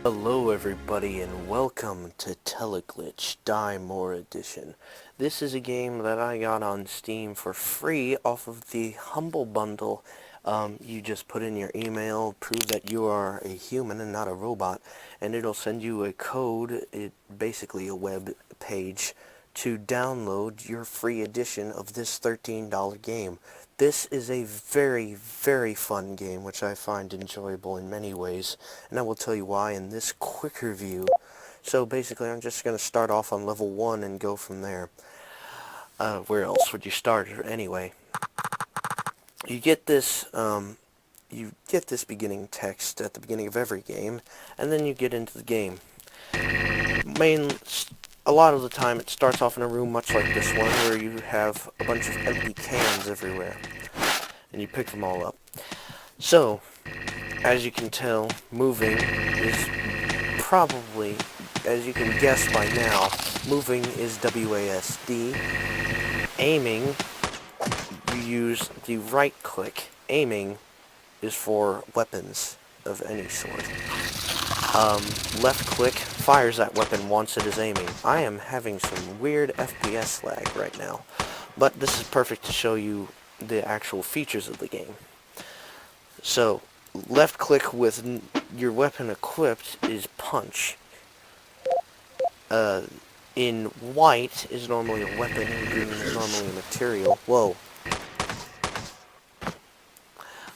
Hello everybody and welcome to Teleglitch Die More Edition. This is a game that I got on Steam for free off of the Humble Bundle. You just put in your email, prove that you are a human and not a robot, and it'll send you a code, basically a web page, to download your free edition of this $13 game. This is a very, very fun game, which I find enjoyable in many ways, and I will tell you why in this quick review. So basically, I'm just going to start off on level 1 and go from there. Where else would you start anyway? You get this beginning text at the beginning of every game, and then you get into the game. A lot of the time it starts off in a room much like this one, where you have a bunch of empty cans everywhere, and you pick them all up. So, as you can tell, moving is probably, as you can guess by now, moving is WASD. Aiming, you use the right click. Aiming is for weapons of any sort. Left click fires that weapon once it is aiming. I am having some weird FPS lag right now, but this is perfect to show you the actual features of the game. So, left click with your weapon equipped is punch. In white is normally a weapon, and green is normally a material. Whoa.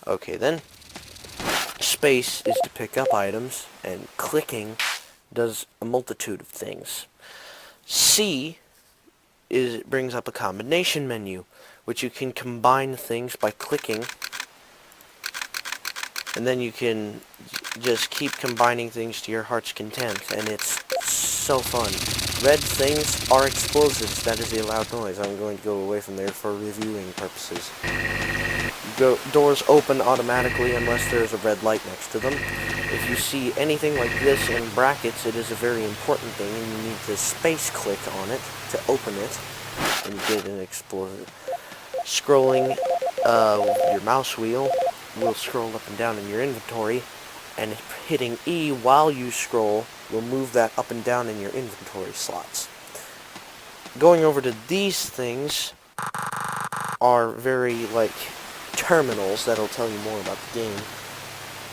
Okay then. Space is to pick up items, and clicking does a multitude of things. C it brings up a combination menu, which you can combine things by clicking, and then you can just keep combining things to your heart's content, and it's so fun. Red things are explosives. That is the allowed noise. I'm going to go away from there for reviewing purposes. Doors open automatically unless there's a red light next to them. If you see anything like this in brackets, it is a very important thing, and you need to space click on it to open it, and you get an explosion. Scrolling your mouse wheel will scroll up and down in your inventory, and hitting E while you scroll will move that up and down in your inventory slots. Going over to these things are very, like, terminals that'll tell you more about the game.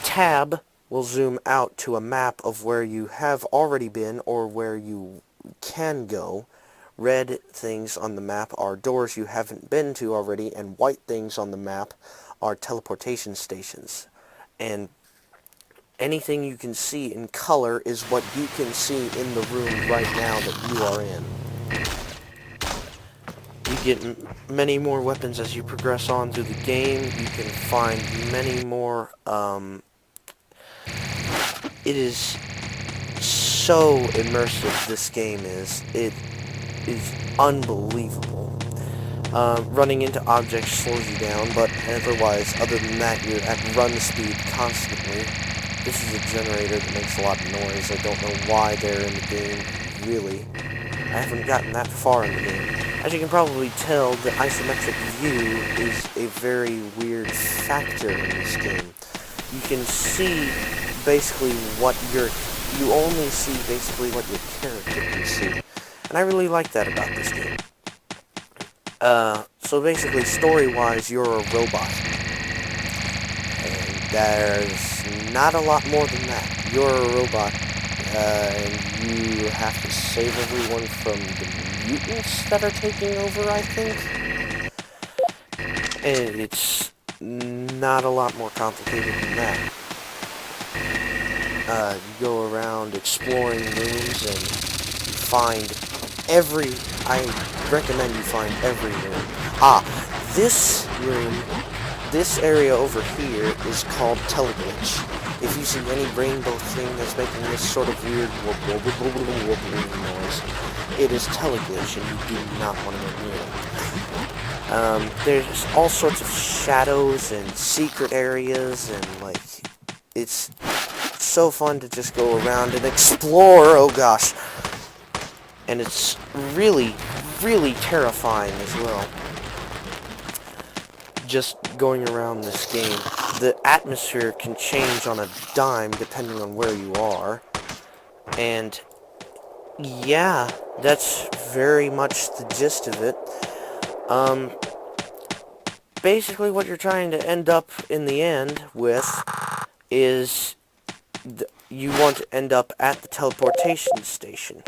Tab will zoom out to a map of where you have already been or where you can go. Red things on the map are doors you haven't been to already, and white things on the map are teleportation stations. And anything you can see in color is what you can see in the room right now that you are in. You get many more weapons as you progress on through the game. You can find many more. It is so immersive, this game is. It is unbelievable. Running into objects slows you down, but otherwise, other than that, you're at run speed constantly. This is a generator that makes a lot of noise. I don't know why they're in the game, really. I haven't gotten that far in the game. As you can probably tell, the isometric view is a very weird factor in this game. You can see basically you only see basically what your character can see. And I really like that about this game. So basically, story-wise, you're a robot. And there's not a lot more than that. You're a robot, and you have to save everyone from the mutants that are taking over, I think. And it's not a lot more complicated than that. You go around exploring rooms and find I recommend you find every room. This room, this area over here is called Teleglitch. If you see any rainbow thing that's making this sort of weird wobbling noise, it is Teleglitch, and you do not want to go near it. There's all sorts of shadows and secret areas, and, like, it's so fun to just go around and explore, oh gosh. And it's really, really terrifying as well. Just going around this game. The atmosphere can change on a dime depending on where you are. And yeah, that's very much the gist of it. Basically what you're trying to end up in the end with is you want to end up at the teleportation station.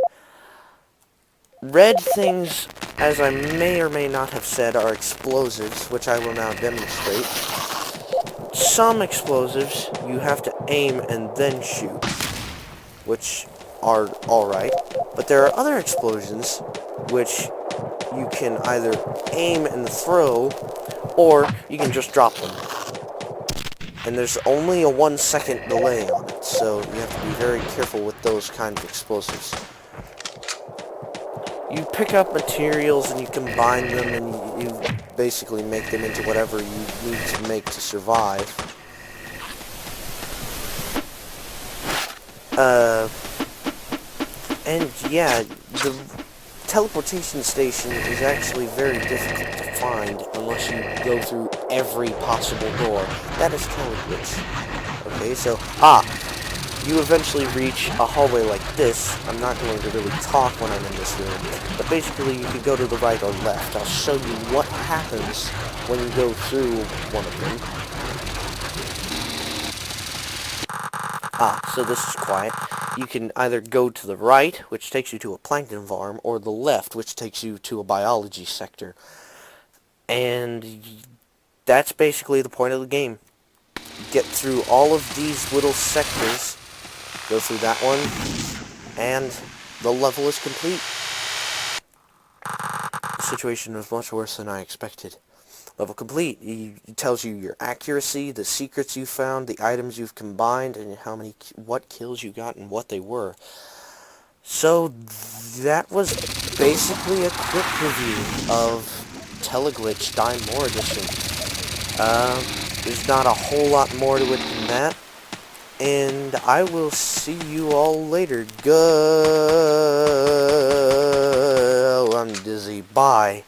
Red things, as I may or may not have said, are explosives, which I will now demonstrate. Some explosives you have to aim and then shoot, which are alright, but there are other explosions which you can either aim and throw, or you can just drop them. And there's only a 1-second delay on it, so you have to be very careful with those kind of explosives. You pick up materials and you combine them and you basically make them into whatever you need to make to survive. And yeah, the teleportation station is actually very difficult to find unless you go through every possible door. That is Teleglitch. Okay, so, you eventually reach a hallway like this. I'm not going to really talk when I'm in this room, but basically you can go to the right or left. I'll show you what happens when you go through one of them. So this is quiet. You can either go to the right, which takes you to a plankton farm, or the left, which takes you to a biology sector. And that's basically the point of the game. Get through all of these little sectors, go through that one, and the level is complete. The situation was much worse than I expected. Level complete. It tells you your accuracy, the secrets you found, the items you've combined, and what kills you got and what they were. So that was basically a quick review of Teleglitch Die More Edition. There's not a whole lot more to it than that. And I will see you all later. Go. I'm dizzy. Bye.